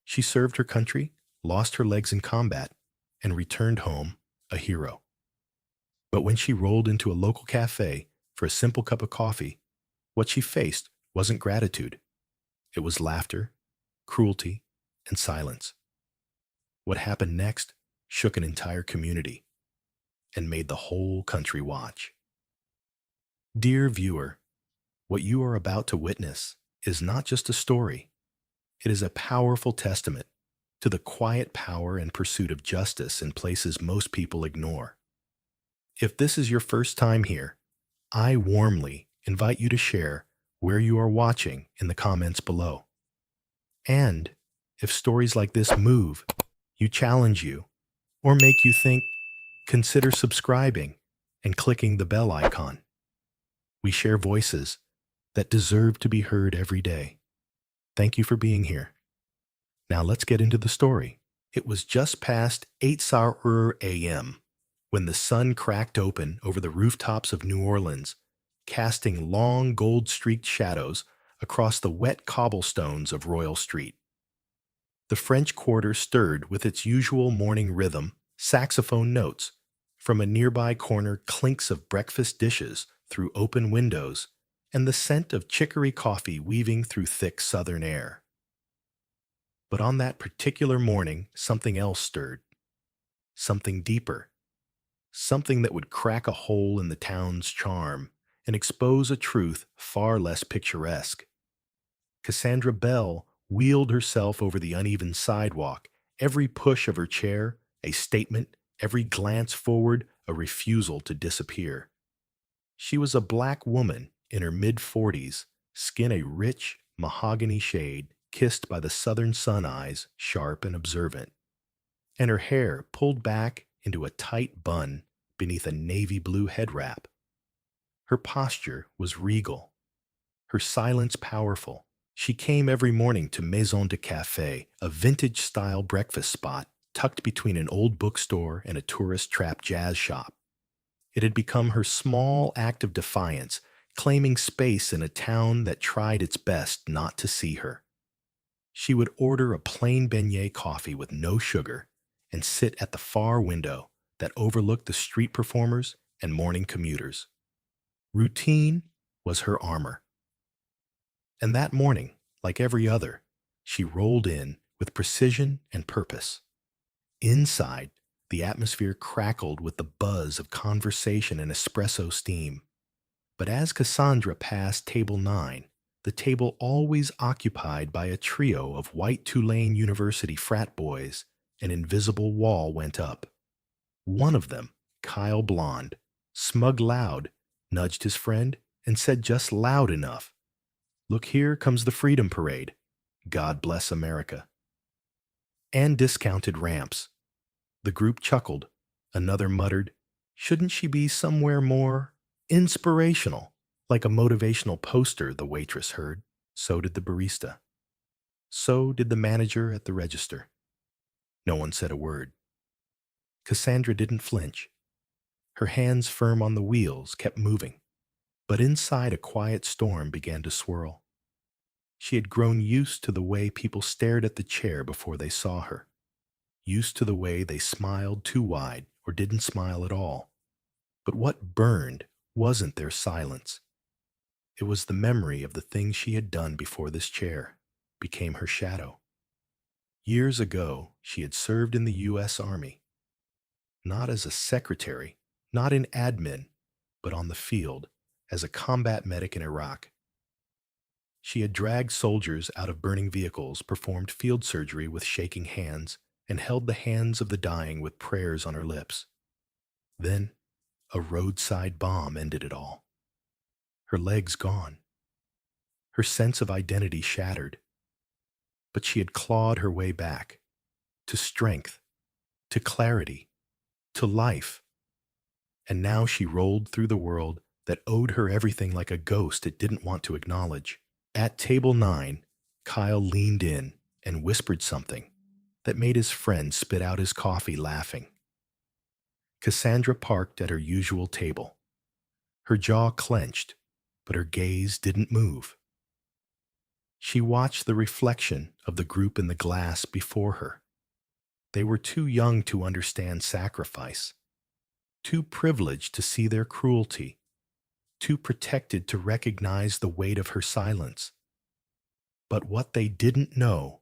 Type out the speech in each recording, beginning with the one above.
She served her country, lost her legs in combat, and returned home a hero. But when she rolled into a local cafe for a simple cup of coffee, what she faced wasn't gratitude. It was laughter, cruelty, and silence. What happened next shook an entire community and made the whole country watch. Dear viewer, what you are about to witness is not just a story, it is a powerful testament to the quiet power and pursuit of justice in places most people ignore. If this is your first time here, I warmly invite you to share where you are watching in the comments below. And if stories like this move, you challenge you, or make you think, consider subscribing and clicking the bell icon. We share voices that deserve to be heard every day. Thank you for being here. Now let's get into the story. It was just past 8:00 a.m. when the sun cracked open over the rooftops of New Orleans, casting long gold-streaked shadows across the wet cobblestones of Royal Street. The French Quarter stirred with its usual morning rhythm, saxophone notes. From a nearby corner, clinks of breakfast dishes through open windows, and the scent of chicory coffee weaving through thick southern air. But on that particular morning, something else stirred. Something deeper. Something that would crack a hole in the town's charm and expose a truth far less picturesque. Cassandra Bell wheeled herself over the uneven sidewalk, every push of her chair a statement, every glance forward a refusal to disappear. She was a black woman in her mid-40s, skin a rich mahogany shade, kissed by the southern sun eyes, sharp and observant, and her hair pulled back into a tight bun beneath a navy blue head wrap. Her posture was regal, her silence powerful. She came every morning to Maison de Café, a vintage-style breakfast spot tucked between an old bookstore and a tourist-trapped jazz shop. It had become her small act of defiance, claiming space in a town that tried its best not to see her. She would order a plain beignet coffee with no sugar and sit at the far window that overlooked the street performers and morning commuters. Routine was her armor. And that morning, like every other, she rolled in with precision and purpose. Inside, the atmosphere crackled with the buzz of conversation and espresso steam. But as Cassandra passed table 9, the table always occupied by a trio of white Tulane University frat boys, an invisible wall went up. One of them, Kyle Blond, smug loud, nudged his friend and said just loud enough, "Look, here comes the Freedom Parade. God bless America." And discounted ramps. The group chuckled. Another muttered, "Shouldn't she be somewhere more inspirational?" Like a motivational poster, the waitress heard. So did the barista. So did the manager at the register. No one said a word. Cassandra didn't flinch. Her hands firm on the wheels kept moving. But inside a quiet storm began to swirl. She had grown used to the way people stared at the chair before they saw her. Used to the way they smiled too wide or didn't smile at all. But what burned wasn't their silence. It was the memory of the things she had done before this chair became her shadow. Years ago, she had served in the U.S. Army, not as a secretary, not in admin, but on the field as a combat medic in Iraq. She had dragged soldiers out of burning vehicles, performed field surgery with shaking hands, and held the hands of the dying with prayers on her lips. Then, a roadside bomb ended it all. Her legs gone. Her sense of identity shattered. But she had clawed her way back to strength, to clarity, to life. And now she rolled through the world that owed her everything like a ghost it didn't want to acknowledge. At table 9, Kyle leaned in and whispered something that made his friend spit out his coffee laughing. Cassandra parked at her usual table. Her jaw clenched, but her gaze didn't move. She watched the reflection of the group in the glass before her. They were too young to understand sacrifice, too privileged to see their cruelty, too protected to recognize the weight of her silence. But what they didn't know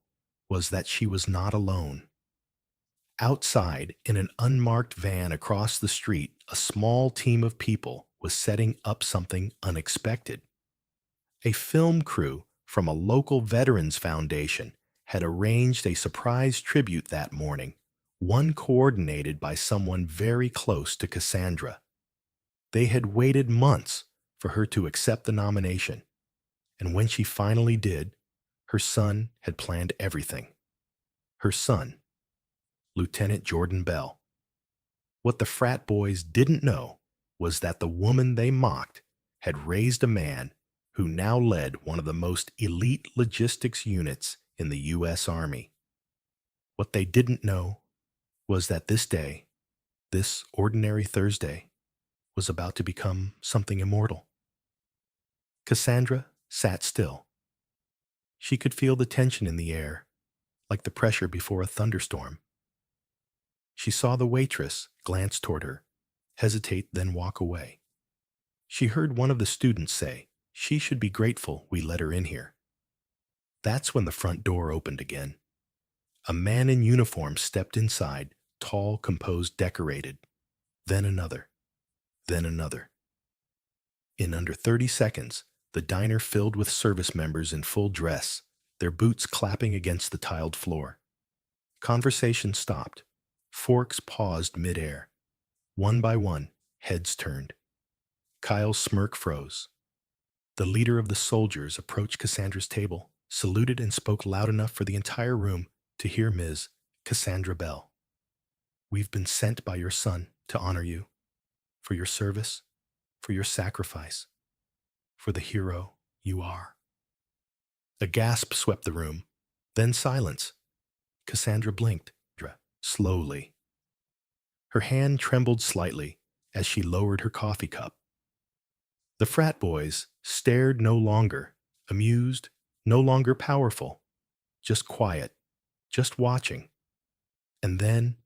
was that she was not alone. Outside, in an unmarked van across the street, a small team of people was setting up something unexpected. A film crew from a local veterans foundation had arranged a surprise tribute that morning, one coordinated by someone very close to Cassandra. They had waited months for her to accept the nomination, and when she finally did, her son had planned everything. Her son, Lieutenant Jordan Bell. What the frat boys didn't know was that the woman they mocked had raised a man who now led one of the most elite logistics units in the U.S. Army. What they didn't know was that this day, this ordinary Thursday, was about to become something immortal. Cassandra sat still. She could feel the tension in the air, like the pressure before a thunderstorm. She saw the waitress glance toward her, hesitate, then walk away. She heard one of the students say, "She should be grateful we let her in here." That's when the front door opened again. A man in uniform stepped inside, tall, composed, decorated. Then another. Then another. In under 30 seconds, the diner filled with service members in full dress, their boots clapping against the tiled floor. Conversation stopped. Forks paused midair. One by one, heads turned. Kyle's smirk froze. The leader of the soldiers approached Cassandra's table, saluted, and spoke loud enough for the entire room to hear Ms. Cassandra Bell. "We've been sent by your son to honor you, for your service, for your sacrifice, for the hero you are." A gasp swept the room, then silence. Cassandra blinked, slowly. Her hand trembled slightly as she lowered her coffee cup. The frat boys stared no longer, amused, no longer powerful, just quiet, just watching, and then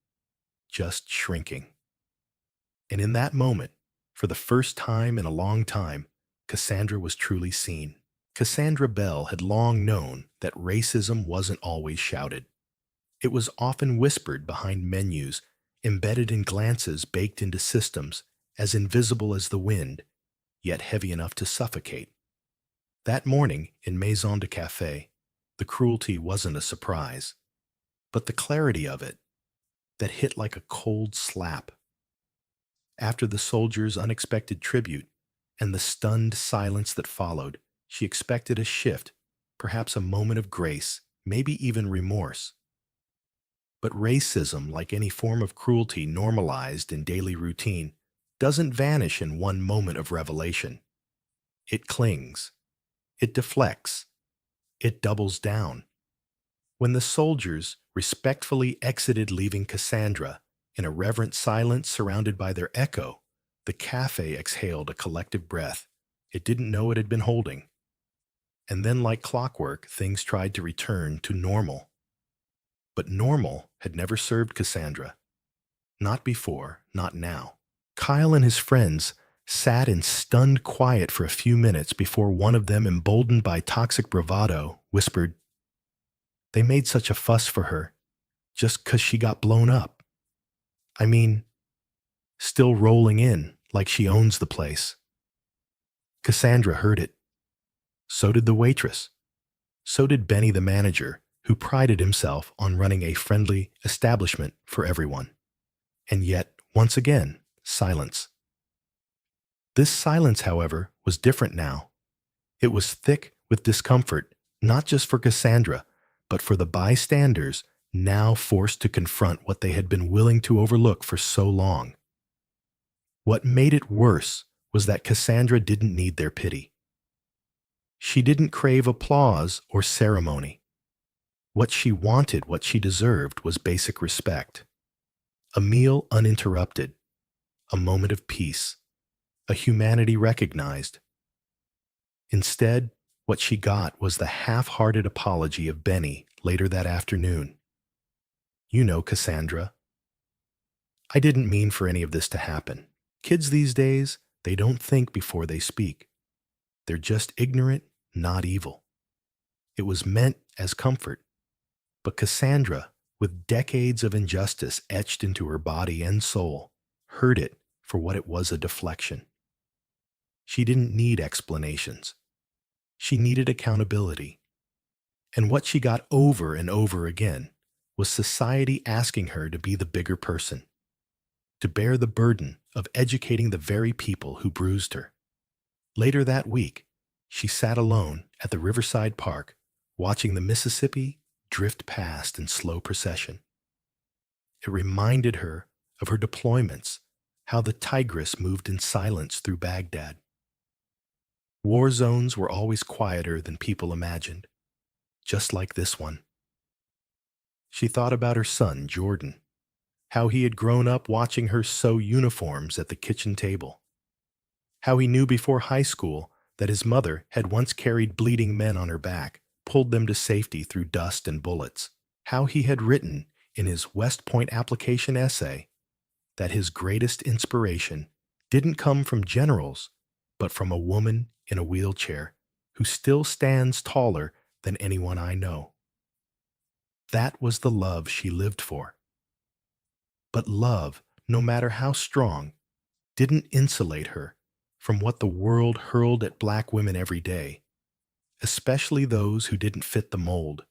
just shrinking. And in that moment, for the first time in a long time, Cassandra was truly seen. Cassandra Bell had long known that racism wasn't always shouted. It was often whispered behind menus, embedded in glances baked into systems, as invisible as the wind, yet heavy enough to suffocate. That morning in Maison de Café, the cruelty wasn't a surprise, but the clarity of it that hit like a cold slap. After the soldier's unexpected tribute and the stunned silence that followed, she expected a shift, perhaps a moment of grace, maybe even remorse. But racism, like any form of cruelty normalized in daily routine, doesn't vanish in one moment of revelation. It clings. It deflects. It doubles down. When the soldiers respectfully exited, leaving Cassandra in a reverent silence surrounded by their echo, the cafe exhaled a collective breath it didn't know it had been holding. And then, like clockwork, things tried to return to normal. But normal had never served Cassandra. Not before, not now. Kyle and his friends sat in stunned quiet for a few minutes before one of them, emboldened by toxic bravado, whispered, "They made such a fuss for her, just 'cause she got blown up. I mean, still rolling in like she owns the place." Cassandra heard it. So did the waitress. So did Benny the manager, who prided himself on running a friendly establishment for everyone. And yet, once again, silence. This silence, however, was different now. It was thick with discomfort, not just for Cassandra, but for the bystanders now forced to confront what they had been willing to overlook for so long. What made it worse was that Cassandra didn't need their pity. She didn't crave applause or ceremony. What she wanted, what she deserved, was basic respect. A meal uninterrupted, a moment of peace, a humanity recognized. Instead, What she got was the half-hearted apology of Benny later that afternoon. "You know, Cassandra, I didn't mean for any of this to happen. Kids these days, they don't think before they speak. They're just ignorant, not evil. It was meant as comfort." But Cassandra, with decades of injustice etched into her body and soul, heard it for what it was, a deflection. She didn't need explanations. She needed accountability. And what she got over and over again was society asking her to be the bigger person, to bear the burden of educating the very people who bruised her. Later that week, she sat alone at the Riverside Park, watching the Mississippi drift past in slow procession. It reminded her of her deployments, how the Tigris moved in silence through Baghdad. War zones were always quieter than people imagined, just like this one. She thought about her son, Jordan, how he had grown up watching her sew uniforms at the kitchen table, how he knew before high school that his mother had once carried bleeding men on her back, pulled them to safety through dust and bullets, how he had written in his West Point application essay that his greatest inspiration didn't come from generals, but from a woman in a wheelchair who still stands taller than anyone I know. That was the love she lived for. But love, no matter how strong, didn't insulate her from what the world hurled at black women every day, especially those who didn't fit the mold.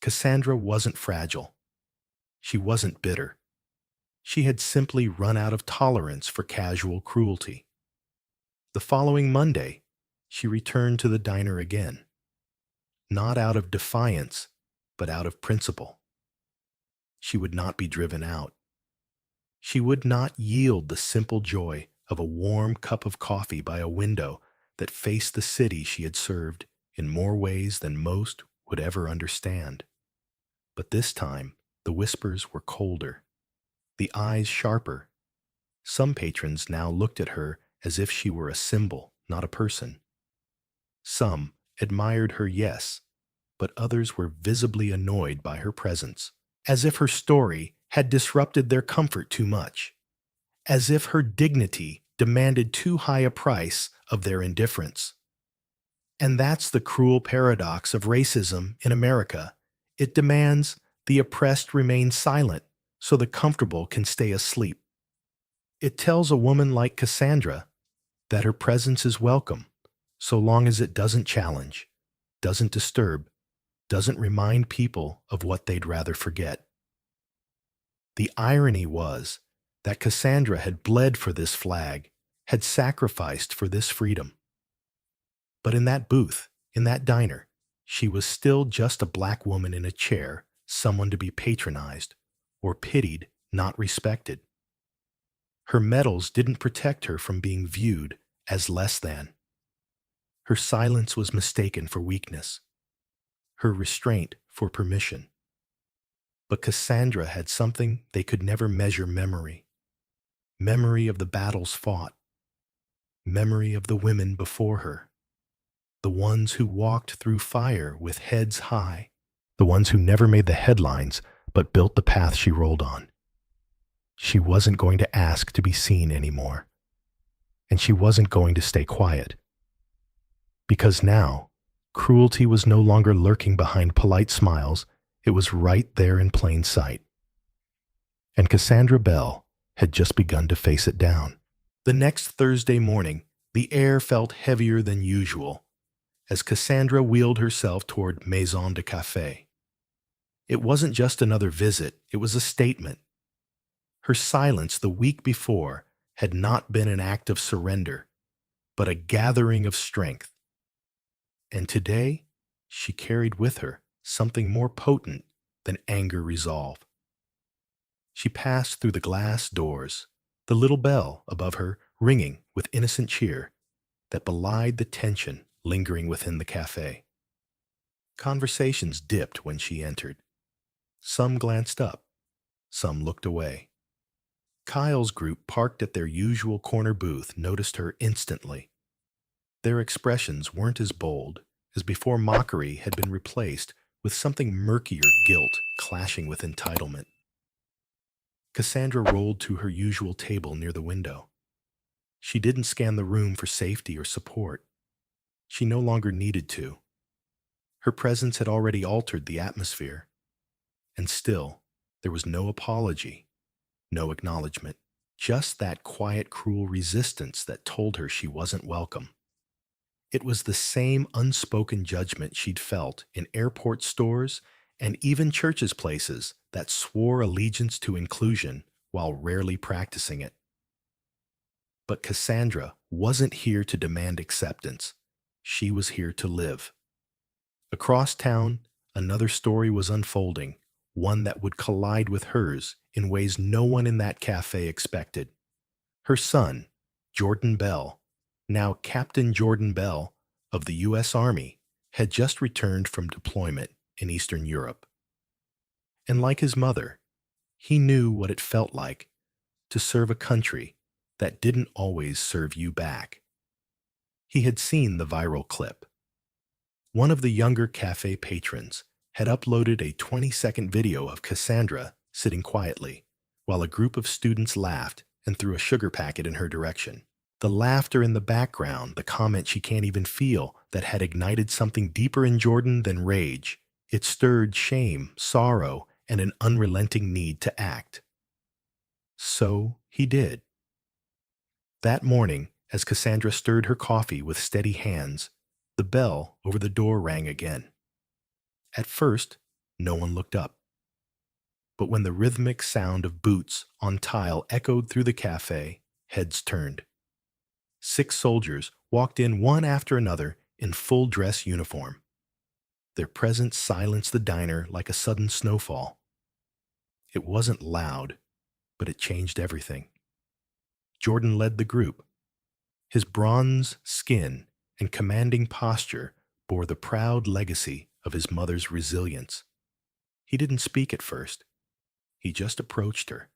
Cassandra wasn't fragile. She wasn't bitter. She had simply run out of tolerance for casual cruelty. The following Monday, she returned to the diner again, not out of defiance, but out of principle. She would not be driven out. She would not yield the simple joy of a warm cup of coffee by a window that faced the city she had served in more ways than most would ever understand. But this time, the whispers were colder, the eyes sharper. Some patrons now looked at her as if she were a symbol, not a person. Some admired her, yes, but others were visibly annoyed by her presence, as if her story had disrupted their comfort too much, as if her dignity demanded too high a price of their indifference. And that's the cruel paradox of racism in America. It demands the oppressed remain silent so the comfortable can stay asleep. It tells a woman like Cassandra that her presence is welcome, so long as it doesn't challenge, doesn't disturb, doesn't remind people of what they'd rather forget. The irony was that Cassandra had bled for this flag, had sacrificed for this freedom. But in that booth, in that diner, she was still just a black woman in a chair, someone to be patronized, or pitied, not respected. Her medals didn't protect her from being viewed as less than. Her silence was mistaken for weakness, her restraint for permission. But Cassandra had something they could never measure: memory. Memory of the battles fought. Memory of the women before her. The ones who walked through fire with heads high. The ones who never made the headlines but built the path she rolled on. She wasn't going to ask to be seen anymore. And she wasn't going to stay quiet. Because now, cruelty was no longer lurking behind polite smiles. It was right there in plain sight. And Cassandra Bell had just begun to face it down. The next Thursday morning, the air felt heavier than usual as Cassandra wheeled herself toward Maison de Café. It wasn't just another visit, it was a statement. Her silence the week before had not been an act of surrender, but a gathering of strength. And today, she carried with her something more potent than anger resolve. She passed through the glass doors, the little bell above her ringing with innocent cheer that belied the tension lingering within the cafe. Conversations dipped when she entered. Some glanced up, some looked away. Kyle's group, parked at their usual corner booth, noticed her instantly. Their expressions weren't as bold, as before mockery had been replaced with something murkier, guilt clashing with entitlement. Cassandra rolled to her usual table near the window. She didn't scan the room for safety or support. She no longer needed to. Her presence had already altered the atmosphere. And still, there was no apology, no acknowledgement, just that quiet, cruel resistance that told her she wasn't welcome. It was the same unspoken judgment she'd felt in airport stores and even churches' places that swore allegiance to inclusion while rarely practicing it. But Cassandra wasn't here to demand acceptance. She was here to live. Across town, another story was unfolding, one that would collide with hers in ways no one in that cafe expected. Her son, Jordan Bell, now Captain Jordan Bell of the U.S. Army, had just returned from deployment in Eastern Europe. And like his mother, he knew what it felt like to serve a country that didn't always serve you back. He had seen the viral clip. One of the younger cafe patrons had uploaded a 20-second video of Cassandra sitting quietly, while a group of students laughed and threw a sugar packet in her direction. The laughter in the background, the comment she can't even feel, that had ignited something deeper in Jordan than rage. It stirred shame, sorrow, and an unrelenting need to act. So he did. That morning, as Cassandra stirred her coffee with steady hands, the bell over the door rang again. At first, no one looked up. But when the rhythmic sound of boots on tile echoed through the cafe, heads turned. 6 soldiers walked in one after another in full dress uniform. Their presence silenced the diner like a sudden snowfall. It wasn't loud, but it changed everything. Jordan led the group. His bronze skin and commanding posture bore the proud legacy of his mother's resilience. He didn't speak at first. He just approached her,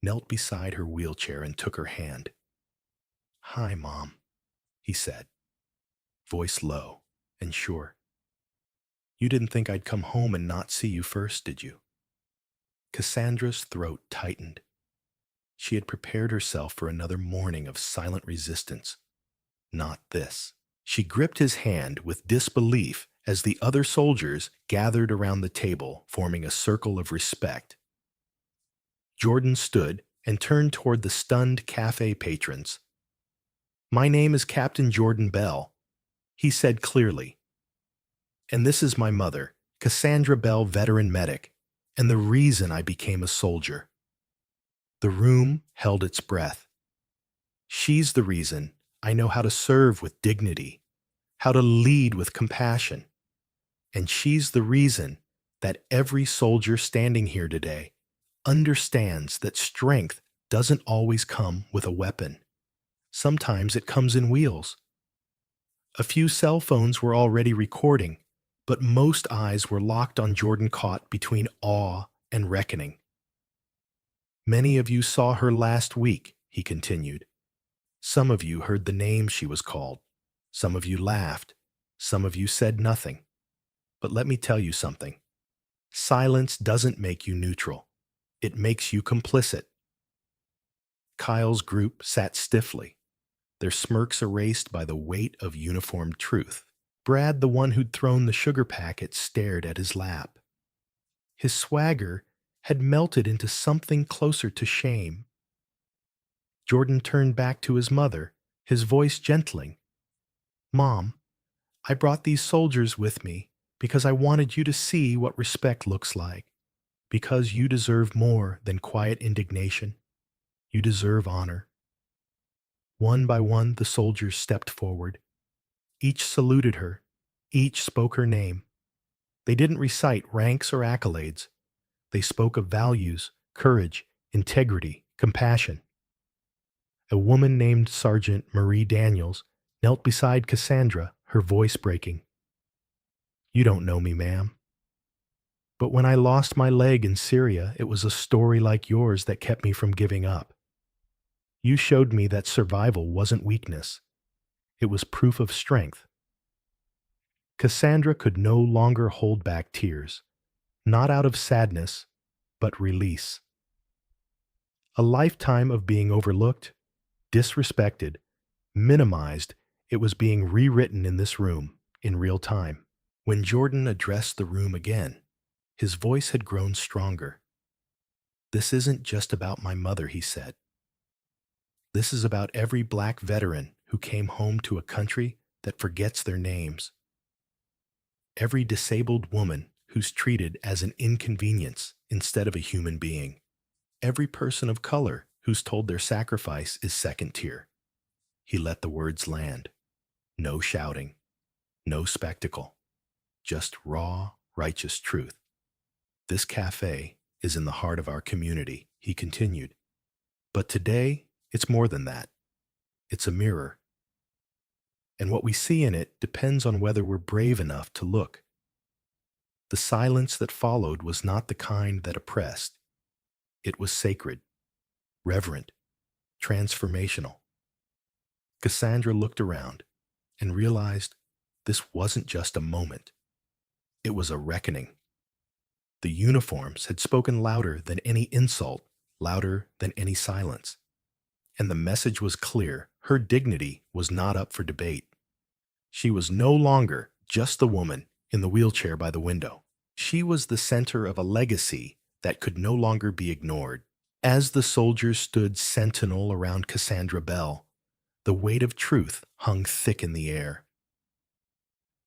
knelt beside her wheelchair, and took her hand. "Hi, Mom," he said, voice low and sure. "You didn't think I'd come home and not see you first, did you?" Cassandra's throat tightened. She had prepared herself for another morning of silent resistance. Not this. She gripped his hand with disbelief as the other soldiers gathered around the table, forming a circle of respect. Jordan stood and turned toward the stunned cafe patrons. "My name is Captain Jordan Bell," he said clearly. "And this is my mother, Cassandra Bell, veteran medic, and the reason I became a soldier." The room held its breath. She's the reason I know how to serve with dignity, how to lead with compassion. And she's the reason that every soldier standing here today understands that strength doesn't always come with a weapon. Sometimes it comes in wheels. A few cell phones were already recording, but most eyes were locked on Jordan, caught between awe and reckoning. "Many of you saw her last week," he continued. "Some of you heard the name she was called. Some of you laughed. Some of you said nothing. But let me tell you something. Silence doesn't make you neutral. It makes you complicit." Kyle's group sat stiffly, their smirks erased by the weight of uniformed truth. Brad, the one who'd thrown the sugar packet, stared at his lap. His swagger had melted into something closer to shame. Jordan turned back to his mother, his voice gentling. "Mom, I brought these soldiers with me because I wanted you to see what respect looks like. Because you deserve more than quiet indignation. You deserve honor." One by one, the soldiers stepped forward. Each saluted her. Each spoke her name. They didn't recite ranks or accolades. They spoke of values, courage, integrity, compassion. A woman named Sergeant Marie Daniels knelt beside Cassandra, her voice breaking. "You don't know me, ma'am. But when I lost my leg in Syria, it was a story like yours that kept me from giving up. You showed me that survival wasn't weakness. It was proof of strength." Cassandra could no longer hold back tears, not out of sadness, but release. A lifetime of being overlooked, disrespected, minimized, it was being rewritten in this room, in real time. When Jordan addressed the room again, his voice had grown stronger. "This isn't just about my mother," he said. "This is about every black veteran who came home to a country that forgets their names. Every disabled woman who's treated as an inconvenience instead of a human being. Every person of color who's told their sacrifice is second tier." He let the words land. No shouting, no spectacle, just raw, righteous truth. "This cafe is in the heart of our community," he continued. "But today, it's more than that. It's a mirror. And what we see in it depends on whether we're brave enough to look." The silence that followed was not the kind that oppressed. It was sacred, reverent, transformational. Cassandra looked around and realized this wasn't just a moment. It was a reckoning. The uniforms had spoken louder than any insult, louder than any silence. And the message was clear. Her dignity was not up for debate. She was no longer just the woman in the wheelchair by the window. She was the center of a legacy that could no longer be ignored. As the soldiers stood sentinel around Cassandra Bell, the weight of truth hung thick in the air.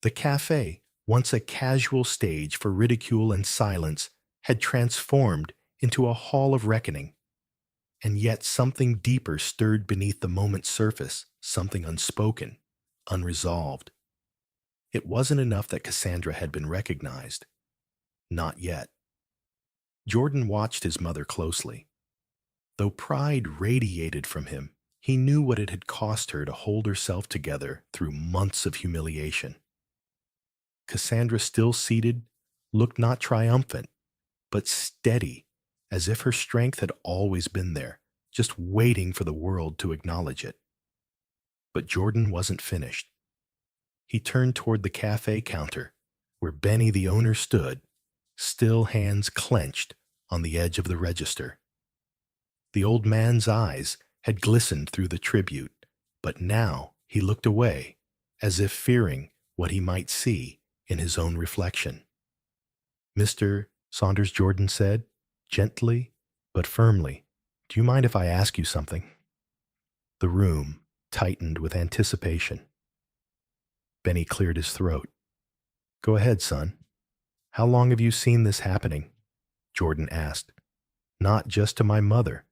The cafe, once a casual stage for ridicule and silence, had transformed into a hall of reckoning. And yet something deeper stirred beneath the moment's surface, something unspoken, unresolved. It wasn't enough that Cassandra had been recognized. Not yet. Jordan watched his mother closely. Though pride radiated from him, he knew what it had cost her to hold herself together through months of humiliation. Cassandra, still seated, looked not triumphant, but steady, as if her strength had always been there, just waiting for the world to acknowledge it. But Jordan wasn't finished. He turned toward the cafe counter, where Benny the owner stood, still hands clenched on the edge of the register. The old man's eyes had glistened through the tribute, but now he looked away, as if fearing what he might see in his own reflection. "Mr. Saunders," Jordan said, gently but firmly, "do you mind if I ask you something?" The room tightened with anticipation. Benny cleared his throat. "Go ahead, son. How long have you seen this happening?" Jordan asked. "Not just to my mother,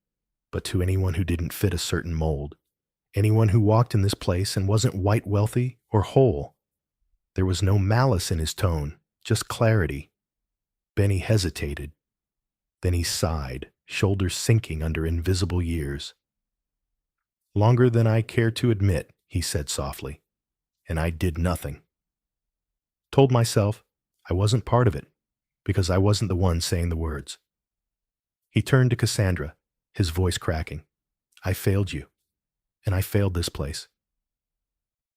but to anyone who didn't fit a certain mold. Anyone who walked in this place and wasn't white, wealthy, or whole." There was no malice in his tone, just clarity. Benny hesitated. Then he sighed, shoulders sinking under invisible years. "Longer than I care to admit," he said softly, "and I did nothing. Told myself I wasn't part of it, because I wasn't the one saying the words." He turned to Cassandra, his voice cracking. "I failed you, and I failed this place."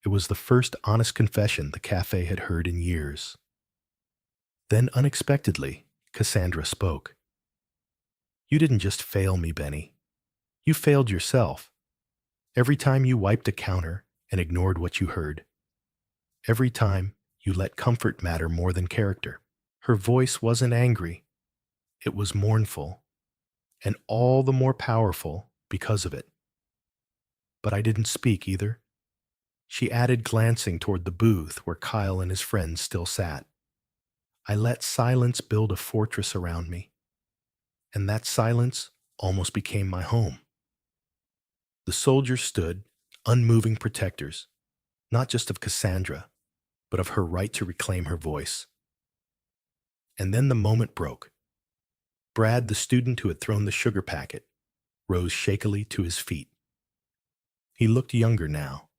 It was the first honest confession the cafe had heard in years. Then unexpectedly, Cassandra spoke. "You didn't just fail me, Benny. You failed yourself. Every time you wiped a counter and ignored what you heard. Every time you let comfort matter more than character." Her voice wasn't angry. It was mournful, and all the more powerful because of it. But I didn't speak either. She added, glancing toward the booth where Kyle and his friends still sat. I let silence build a fortress around me, and that silence almost became my home. The soldiers stood, unmoving protectors, not just of Cassandra, but of her right to reclaim her voice. And then the moment broke. Brad, the student who had thrown the sugar packet, rose shakily to his feet. He looked younger now,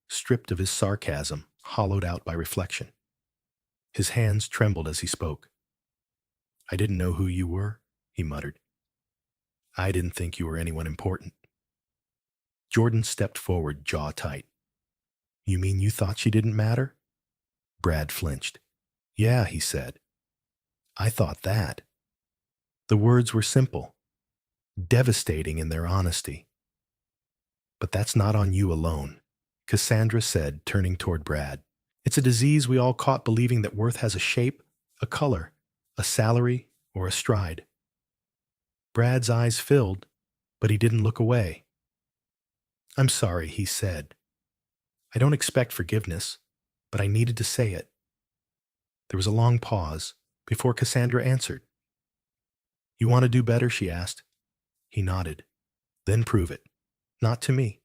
stripped of his sarcasm, hollowed out by reflection. His hands trembled as he spoke. "I didn't know who you were," he muttered. "I didn't think you were anyone important." Jordan stepped forward, jaw tight. "You mean you thought she didn't matter?" Brad flinched. Yeah, he said. I thought that. The words were simple, devastating in their honesty. But that's not on you alone, Cassandra said, turning toward Brad. It's a disease we all caught believing that worth has a shape, a color, a salary, or a stride. Brad's eyes filled, but he didn't look away. I'm sorry, he said. I don't expect forgiveness, but I needed to say it. There was a long pause before Cassandra answered. You want to do better? She asked. He nodded. Then prove it. Not to me.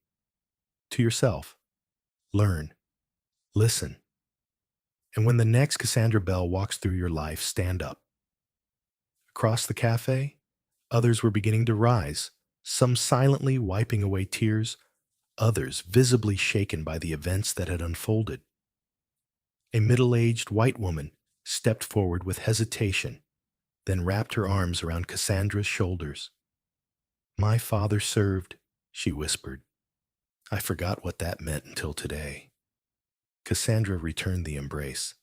To yourself. Learn. Listen. And when the next Cassandra Bell walks through your life, stand up. Across the cafe, others were beginning to rise, some silently wiping away tears, others visibly shaken by the events that had unfolded. A middle-aged white woman stepped forward with hesitation, then wrapped her arms around Cassandra's shoulders. My father served, she whispered. I forgot what that meant until today. Cassandra returned the embrace,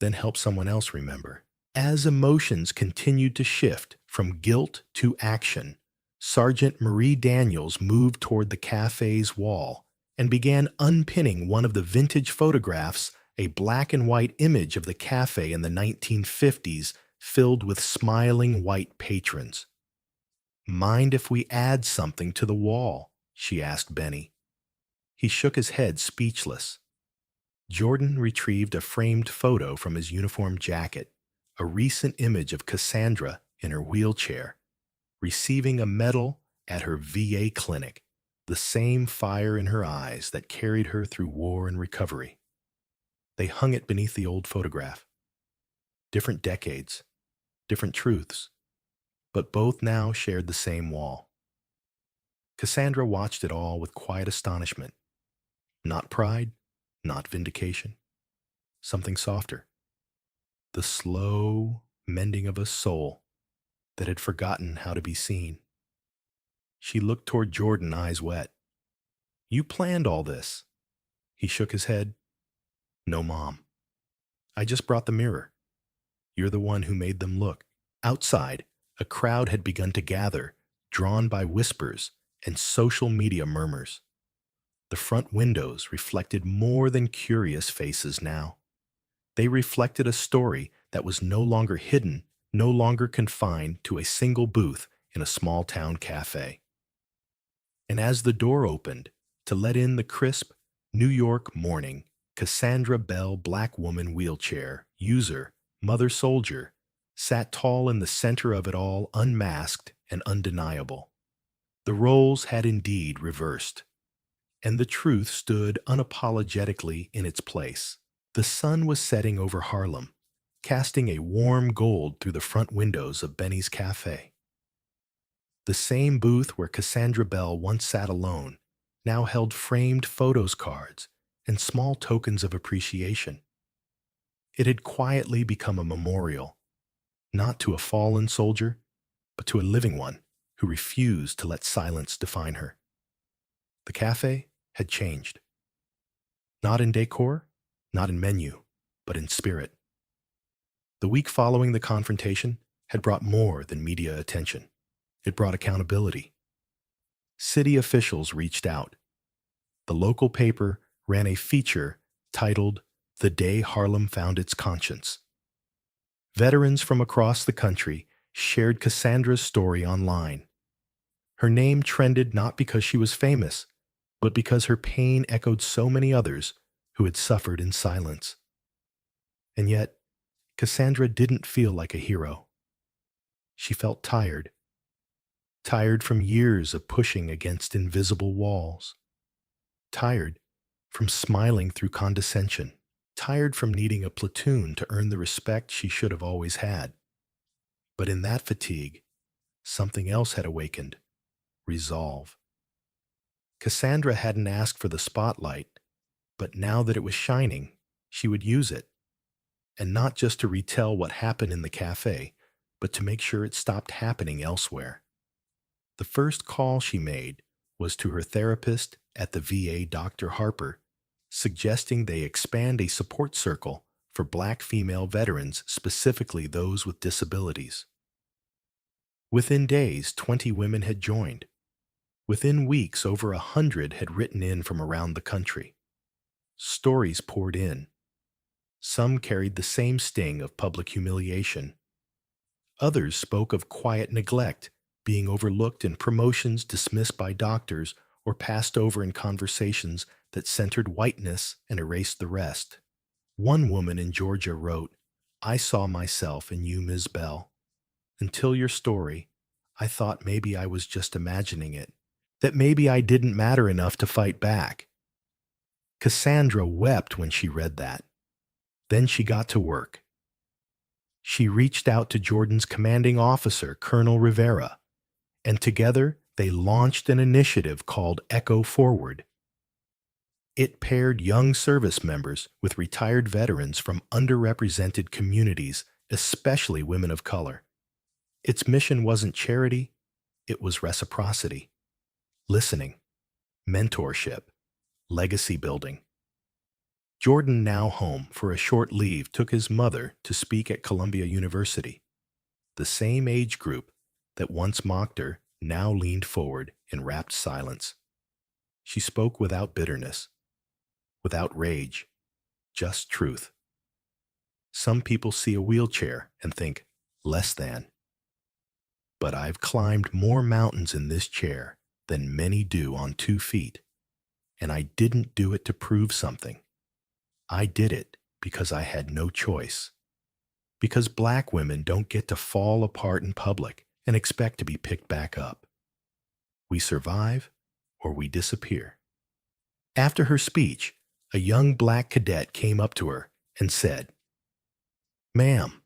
then helped someone else remember. As emotions continued to shift from guilt to action, Sergeant Marie Daniels moved toward the cafe's wall and began unpinning one of the vintage photographs, a black and white image of the cafe in the 1950s filled with smiling white patrons. Mind if we add something to the wall? She asked Benny. He shook his head, speechless. Jordan retrieved a framed photo from his uniform jacket, a recent image of Cassandra in her wheelchair, receiving a medal at her VA clinic, the same fire in her eyes that carried her through war and recovery. They hung it beneath the old photograph. Different decades, different truths, but both now shared the same wall. Cassandra watched it all with quiet astonishment. Not pride, not vindication. Something softer. The slow mending of a soul that had forgotten how to be seen. She looked toward Jordan, eyes wet. You planned all this. He shook his head. No, Mom. I just brought the mirror. You're the one who made them look. Outside, a crowd had begun to gather, drawn by whispers and social media murmurs. The front windows reflected more than curious faces now. They reflected a story that was no longer hidden, no longer confined to a single booth in a small town cafe. And as the door opened to let in the crisp New York morning, Cassandra Bell, black woman wheelchair, user, mother soldier, sat tall in the center of it all, unmasked and undeniable. The roles had indeed reversed, and the truth stood unapologetically in its place. The sun was setting over Harlem, casting a warm gold through the front windows of Benny's Cafe. The same booth where Cassandra Bell once sat alone now held framed photos cards and small tokens of appreciation. It had quietly become a memorial, not to a fallen soldier, but to a living one who refused to let silence define her. The cafe had changed. Not in decor, not in menu, but in spirit. The week following the confrontation had brought more than media attention. It brought accountability. City officials reached out. The local paper ran a feature titled The Day Harlem Found Its Conscience. Veterans from across the country shared Cassandra's story online. Her name trended not because she was famous, but because her pain echoed so many others who had suffered in silence. And yet, Cassandra didn't feel like a hero. She felt tired. Tired from years of pushing against invisible walls. Tired from smiling through condescension. Tired from needing a platoon to earn the respect she should have always had. But in that fatigue, something else had awakened. Resolve. Cassandra hadn't asked for the spotlight, but now that it was shining, she would use it. And not just to retell what happened in the cafe, but to make sure it stopped happening elsewhere. The first call she made was to her therapist at the VA, Dr. Harper, suggesting they expand a support circle for Black female veterans, specifically those with disabilities. Within days, 20 women had joined. Within weeks, over 100 had written in from around the country. Stories poured in. Some carried the same sting of public humiliation. Others spoke of quiet neglect, being overlooked in promotions dismissed by doctors or passed over in conversations that centered whiteness and erased the rest. One woman in Georgia wrote, "I saw myself in you, Ms. Bell. Until your story, I thought maybe I was just imagining it, that maybe I didn't matter enough to fight back." Cassandra wept when she read that. Then she got to work. She reached out to Jordan's commanding officer, Colonel Rivera, and together they launched an initiative called Echo Forward. It paired young service members with retired veterans from underrepresented communities, especially women of color. Its mission wasn't charity, it was reciprocity, listening, mentorship, legacy building. Jordan, now home for a short leave, took his mother to speak at Columbia University. The same age group that once mocked her now leaned forward in rapt silence. She spoke without bitterness, without rage, just truth. Some people see a wheelchair and think, less than. But I've climbed more mountains in this chair than many do on 2 feet, and I didn't do it to prove something. I did it because I had no choice. Because Black women don't get to fall apart in public and expect to be picked back up. We survive or we disappear. After her speech, a young Black cadet came up to her and said, "Ma'am,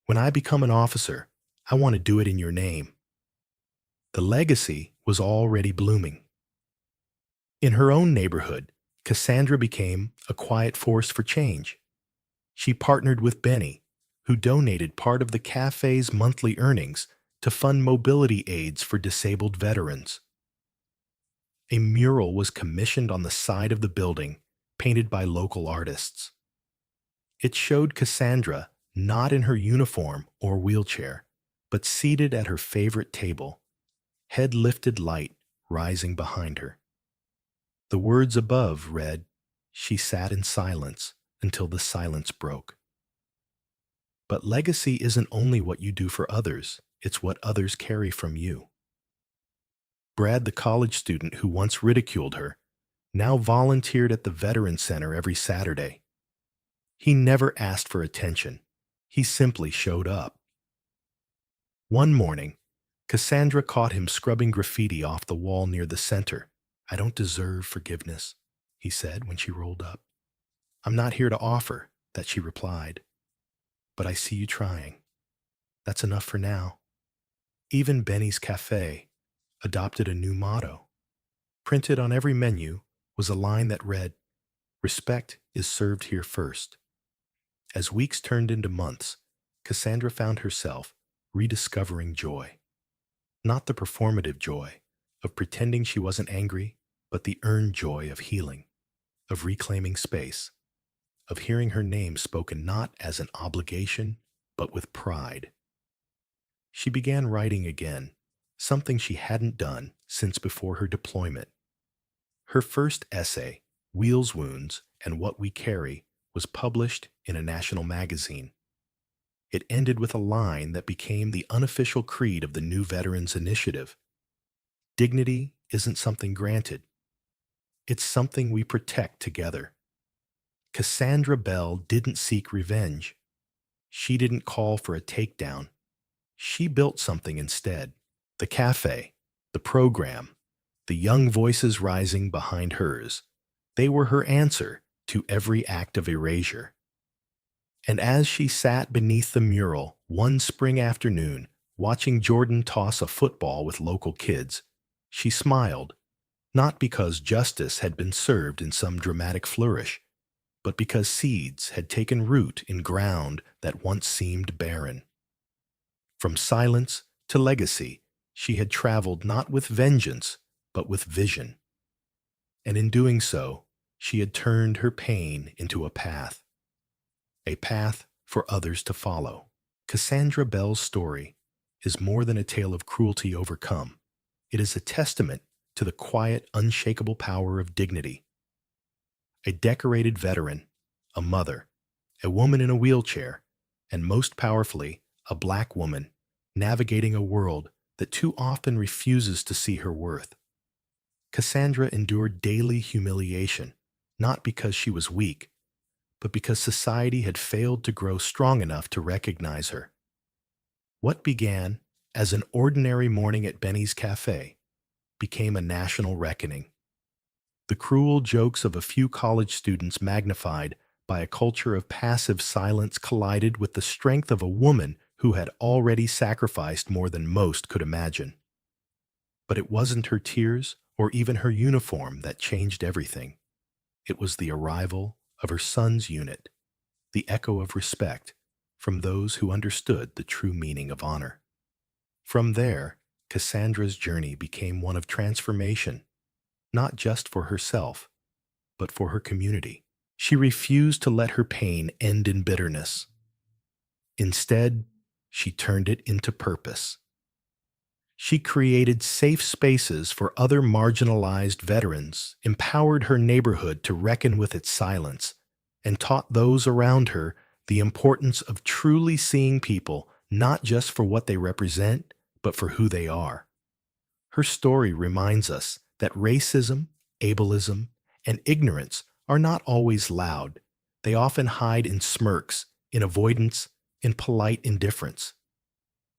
when I become an officer, I want to do it in your name." The legacy was already blooming. In her own neighborhood, Cassandra became a quiet force for change. She partnered with Benny, who donated part of the cafe's monthly earnings to fund mobility aids for disabled veterans. A mural was commissioned on the side of the building, painted by local artists. It showed Cassandra not in her uniform or wheelchair, but seated at her favorite table, head lifted, light rising behind her. The words above read, "She sat in silence until the silence broke." But legacy isn't only what you do for others, it's what others carry from you. Brad, the college student who once ridiculed her, now volunteered at the Veteran Center every Saturday. He never asked for attention. He simply showed up. One morning, Cassandra caught him scrubbing graffiti off the wall near the center. "I don't deserve forgiveness," he said when she rolled up. "I'm not here to offer," that she replied. "But I see you trying. That's enough for now." Even Benny's Cafe adopted a new motto. Printed on every menu was a line that read, "Respect is served here first." As weeks turned into months, Cassandra found herself rediscovering joy. Not the performative joy of pretending she wasn't angry, but the earned joy of healing, of reclaiming space, of hearing her name spoken not as an obligation, but with pride. She began writing again, something she hadn't done since before her deployment. Her first essay, Wheels, Wounds, and What We Carry, was published in a national magazine. It ended with a line that became the unofficial creed of the New Veterans Initiative. Dignity isn't something granted. It's something we protect together. Cassandra Bell didn't seek revenge. She didn't call for a takedown. She built something instead. The cafe, the program, the young voices rising behind hers. They were her answer to every act of erasure. And as she sat beneath the mural one spring afternoon, watching Jordan toss a football with local kids, she smiled, not because justice had been served in some dramatic flourish, but because seeds had taken root in ground that once seemed barren. From silence to legacy, she had traveled not with vengeance, but with vision. And in doing so, she had turned her pain into a path. a path for others to follow. Cassandra Bell's story is more than a tale of cruelty overcome. It is a testament to the quiet, unshakable power of dignity. A decorated veteran, a mother, a woman in a wheelchair, and most powerfully, a black woman navigating a world that too often refuses to see her worth. Cassandra endured daily humiliation, not because she was weak, but because society had failed to grow strong enough to recognize her. What began as an ordinary morning at Benny's Cafe became a national reckoning. The cruel jokes of a few college students magnified by a culture of passive silence collided with the strength of a woman who had already sacrificed more than most could imagine. But it wasn't her tears or even her uniform that changed everything. It was the arrival of her son's unit, the echo of respect from those who understood the true meaning of honor. From there, Cassandra's journey became one of transformation, not just for herself, but for her community. She refused to let her pain end in bitterness. Instead, she turned it into purpose. She created safe spaces for other marginalized veterans, empowered her neighborhood to reckon with its silence, and taught those around her the importance of truly seeing people not just for what they represent, but for who they are. Her story reminds us that racism, ableism, and ignorance are not always loud. They often hide in smirks, in avoidance, in polite indifference.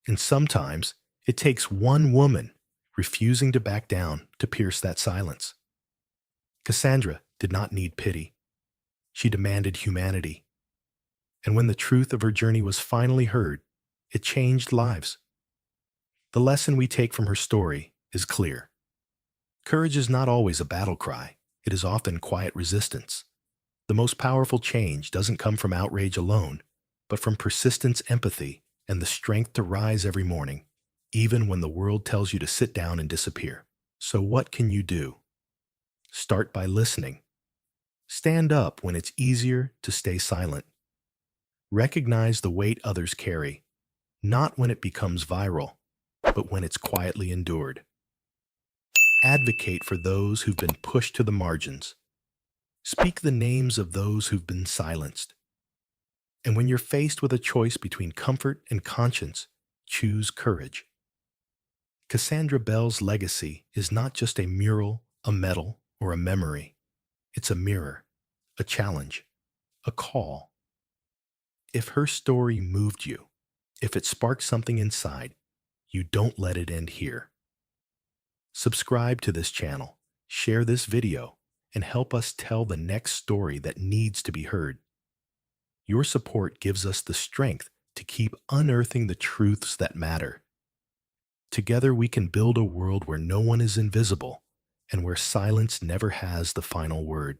And sometimes it takes one woman refusing to back down to pierce that silence. Cassandra did not need pity. She demanded humanity. And when the truth of her journey was finally heard, it changed lives. The lesson we take from her story is clear. Courage is not always a battle cry. It is often quiet resistance. The most powerful change doesn't come from outrage alone, but from persistence, empathy, and the strength to rise every morning, even when the world tells you to sit down and disappear. So what can you do? Start by listening. Stand up when it's easier to stay silent. Recognize the weight others carry, not when it becomes viral, but when it's quietly endured. Advocate for those who've been pushed to the margins. Speak the names of those who've been silenced. And when you're faced with a choice between comfort and conscience, choose courage. Cassandra Bell's legacy is not just a mural, a medal, or a memory. It's a mirror, a challenge, a call. If her story moved you, if it sparked something inside, you don't let it end here. Subscribe to this channel, share this video, and help us tell the next story that needs to be heard. Your support gives us the strength to keep unearthing the truths that matter. Together we can build a world where no one is invisible and where silence never has the final word.